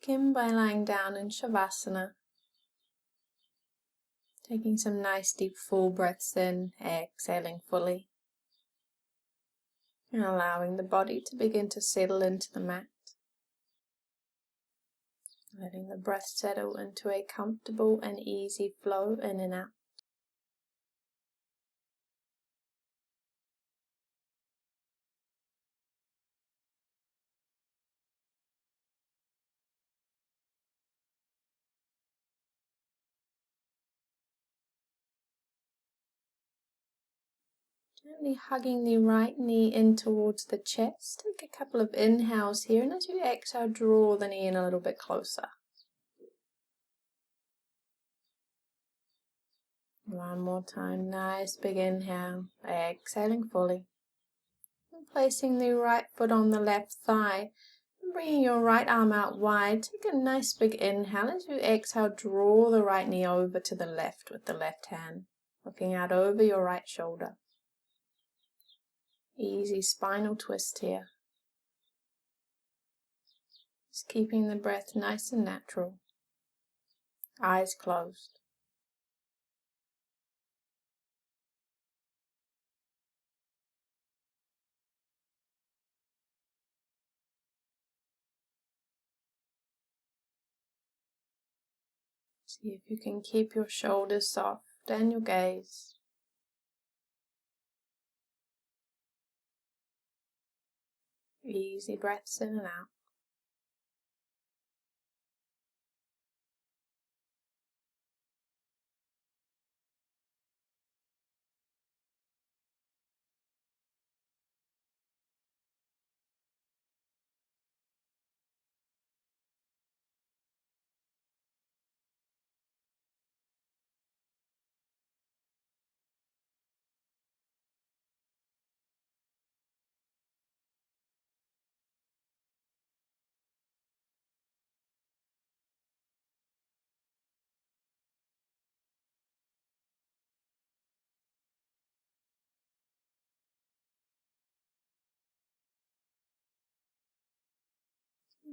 begin by lying down in Shavasana, taking some nice deep full breaths in, exhaling fully, and allowing the body to begin to settle into the mat. Letting the breath settle into a comfortable and easy flow in and out. Gently hugging the right knee in towards the chest. Take a couple of inhales here, and as you exhale, draw the knee in a little bit closer. One more time, nice big inhale, exhaling fully. And placing the right foot on the left thigh, and bringing your right arm out wide. Take a nice big inhale. As you exhale, draw the right knee over to the left with the left hand, looking out over your right shoulder. Easy spinal twist here. Just keeping the breath nice and natural. Eyes closed. See if you can keep your shoulders soft and your gaze. Easy breaths in and out.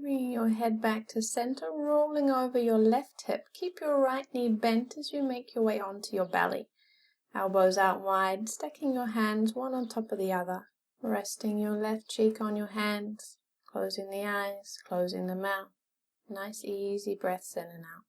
Bring your head back to center, rolling over your left hip. Keep your right knee bent as you make your way onto your belly. Elbows out wide, stacking your hands one on top of the other. Resting your left cheek on your hands. Closing the eyes, closing the mouth. Nice easy breaths in and out.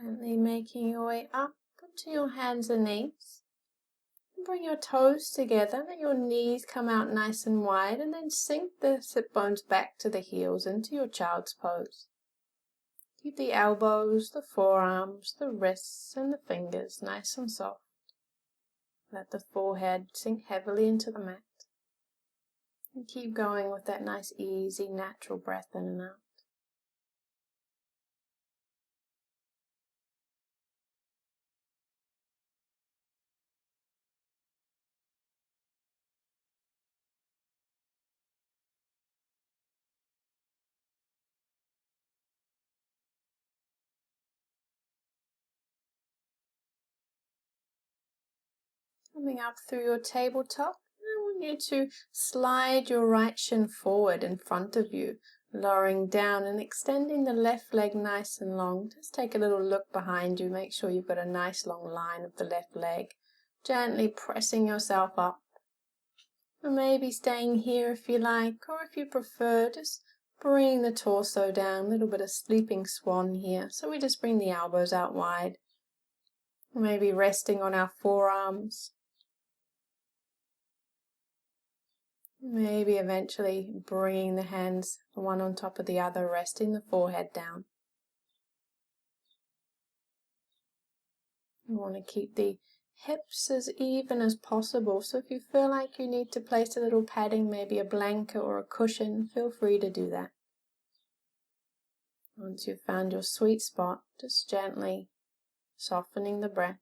Gently making your way up to your hands and knees. Bring your toes together, let your knees come out nice and wide, and then sink the sit bones back to the heels into your child's pose. Keep the elbows, the forearms, the wrists and the fingers nice and soft. Let the forehead sink heavily into the mat. And keep going with that nice easy natural breath in and out. Coming up through your tabletop, and want you to slide your right shin forward in front of you, lowering down and extending the left leg nice and long. Just take a little look behind you, make sure you've got a nice long line of the left leg. Gently pressing yourself up. Or maybe staying here if you like, or if you prefer, just bring the torso down, a little bit of sleeping swan here. So we just bring the elbows out wide. Maybe resting on our forearms. Maybe eventually bringing the hands one on top of the other, resting the forehead down. You want to keep the hips as even as possible, so if you feel like you need to place a little padding, maybe a blanket or a cushion, feel free to do that. Once you've found your sweet spot, just gently softening the breath.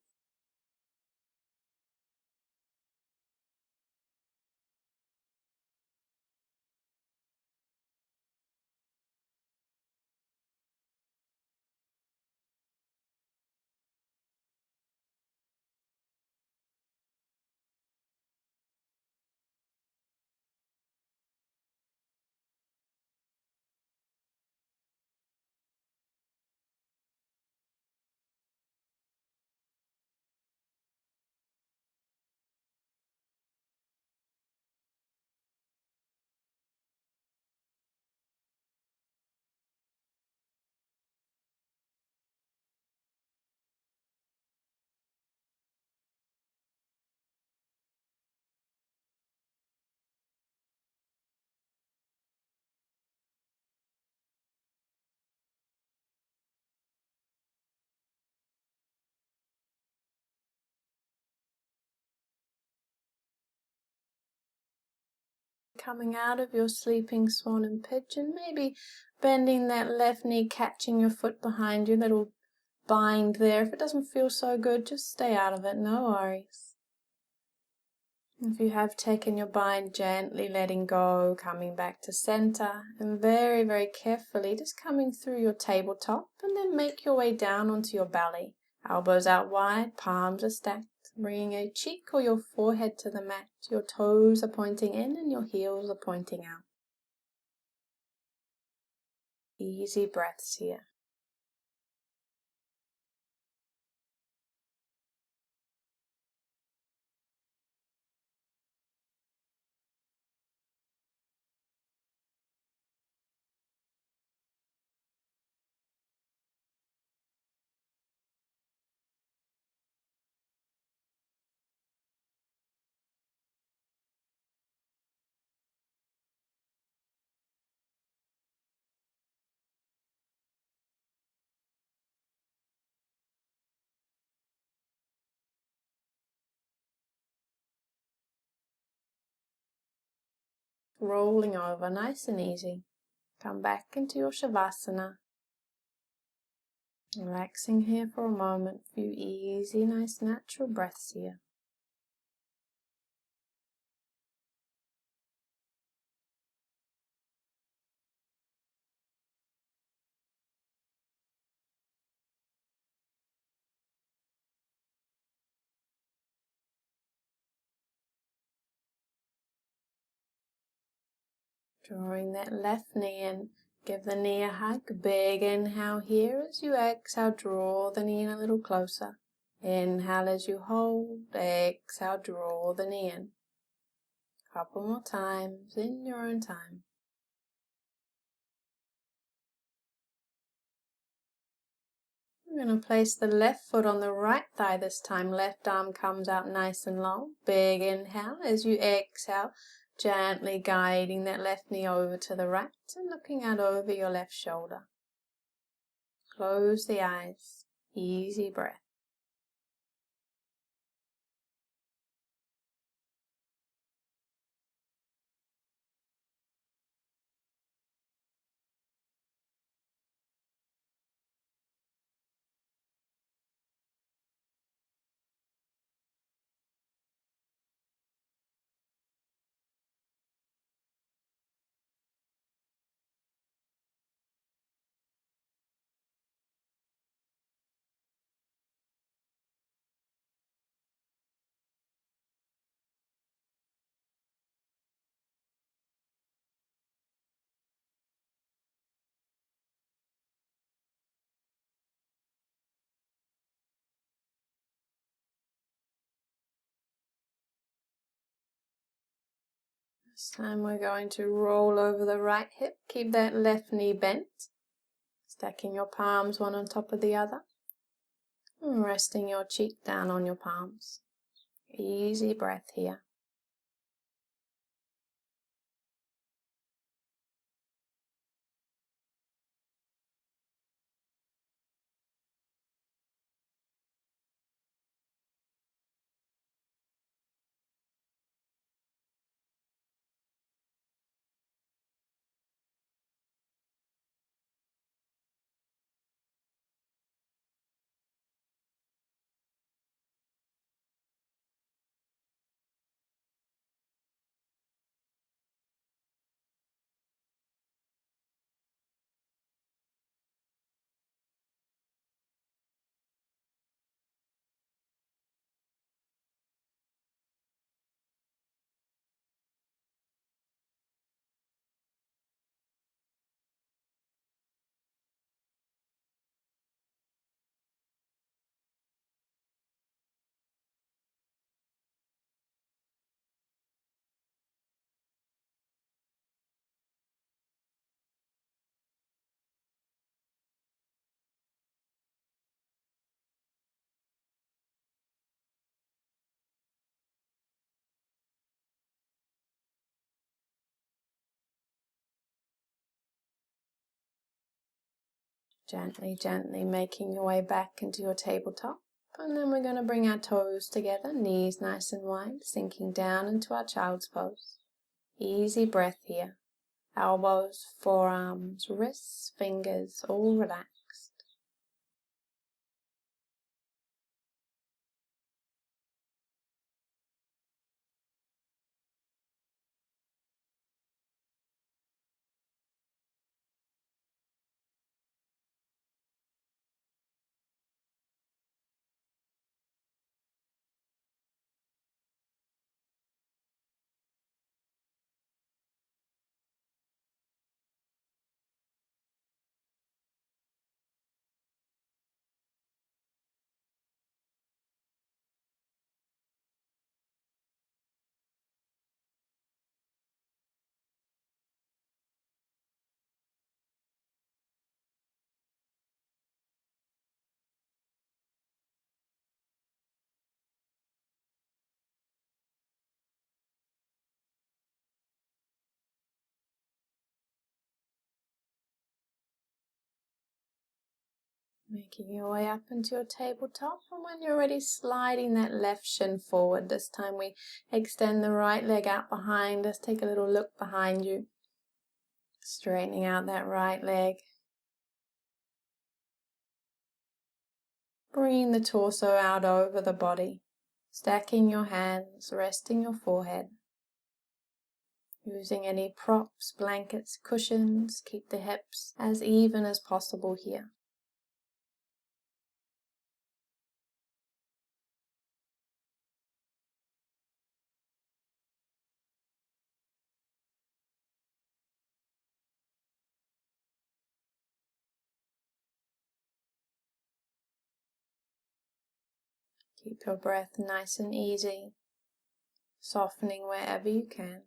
Coming out of your sleeping swan and pigeon, maybe bending that left knee, catching your foot behind you, little bind there. If it doesn't feel so good, just stay out of it, no worries. If you have taken your bind, gently letting go, coming back to center, and very, very carefully just coming through your tabletop, and then make your way down onto your belly. Elbows out wide, palms are stacked. Bringing a cheek or your forehead to the mat. Your toes are pointing in and your heels are pointing out. Easy breaths here. Rolling over, nice and easy. Come back into your Shavasana. Relaxing here for a moment. A few easy, nice, natural breaths here. Drawing that left knee in. Give the knee a hug. Big inhale here. As you exhale, draw the knee in a little closer. Inhale as you hold. Exhale, draw the knee in. Couple more times in your own time. We're going to place the left foot on the right thigh this time. Left arm comes out nice and long. Big inhale. As you exhale, gently guiding that left knee over to the right and looking out over your left shoulder. Close the eyes. Easy breath. This time we're going to roll over the right hip. Keep that left knee bent. Stacking your palms one on top of the other. And resting your cheek down on your palms. Easy breath here. Gently, gently making your way back into your tabletop. And then we're going to bring our toes together, knees nice and wide, sinking down into our child's pose. Easy breath here. Elbows, forearms, wrists, fingers, all relaxed. Making your way up into your tabletop, and when you're ready, sliding that left shin forward. This time we extend the right leg out behind us. Take a little look behind you. Straightening out that right leg. Bringing the torso out over the body. Stacking your hands, resting your forehead. Using any props, blankets, cushions. Keep the hips as even as possible here. Keep your breath nice and easy, softening wherever you can.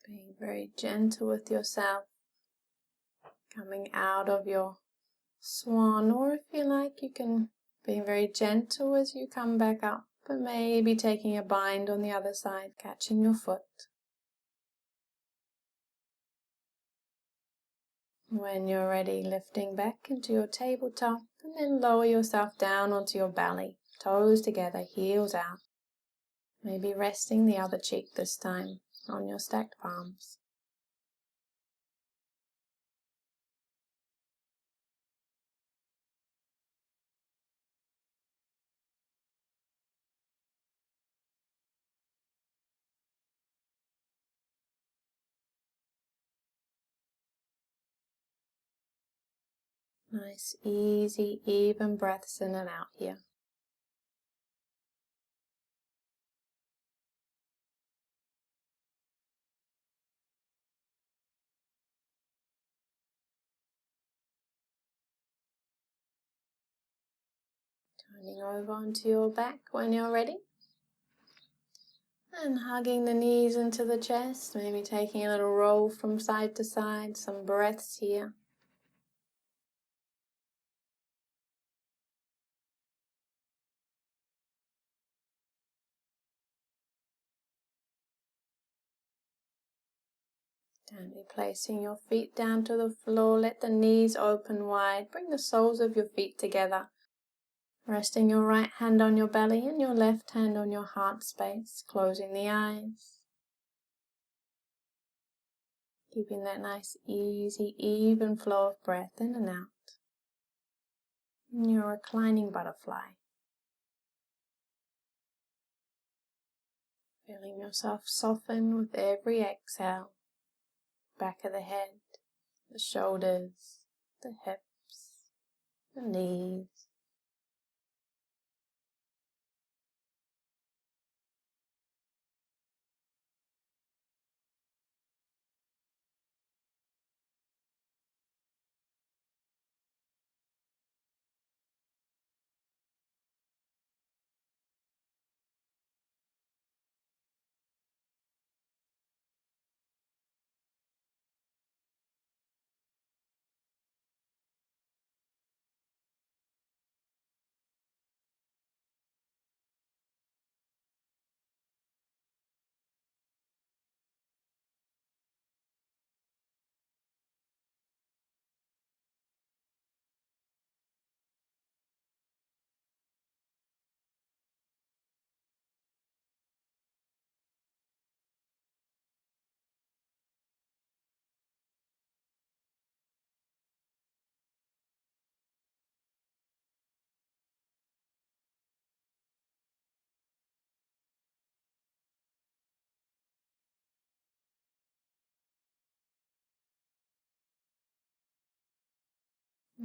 Being very gentle with yourself, coming out of your swan, or if you like, you can be very gentle as you come back up, but maybe taking a bind on the other side, catching your foot. When you're ready, lifting back into your tabletop, and then lower yourself down onto your belly, toes together, heels out. Maybe resting the other cheek this time on your stacked palms. Nice, easy, even breaths in and out here. Turning over onto your back when you're ready. And hugging the knees into the chest, maybe taking a little roll from side to side, some breaths here. Gently placing your feet down to the floor, let the knees open wide, bring the soles of your feet together. Resting your right hand on your belly and your left hand on your heart space, closing the eyes. Keeping that nice, easy, even flow of breath in and out. In your reclining butterfly. Feeling yourself soften with every exhale. Back of the head, the shoulders, the hips, the knees.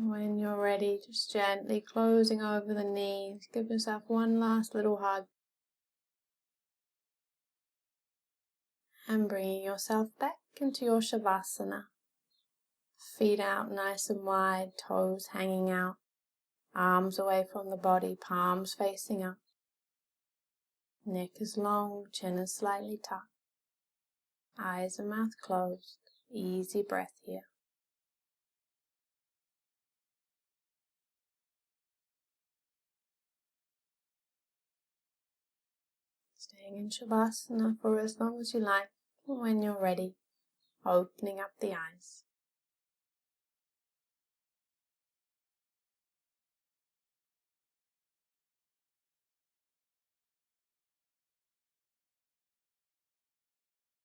When you're ready, just gently closing over the knees. Give yourself one last little hug. And bringing yourself back into your Shavasana. Feet out nice and wide, toes hanging out. Arms away from the body, palms facing up. Neck is long, chin is slightly tucked. Eyes and mouth closed. Easy breath here. Staying in Shavasana for as long as you like. And when you're ready, opening up the eyes.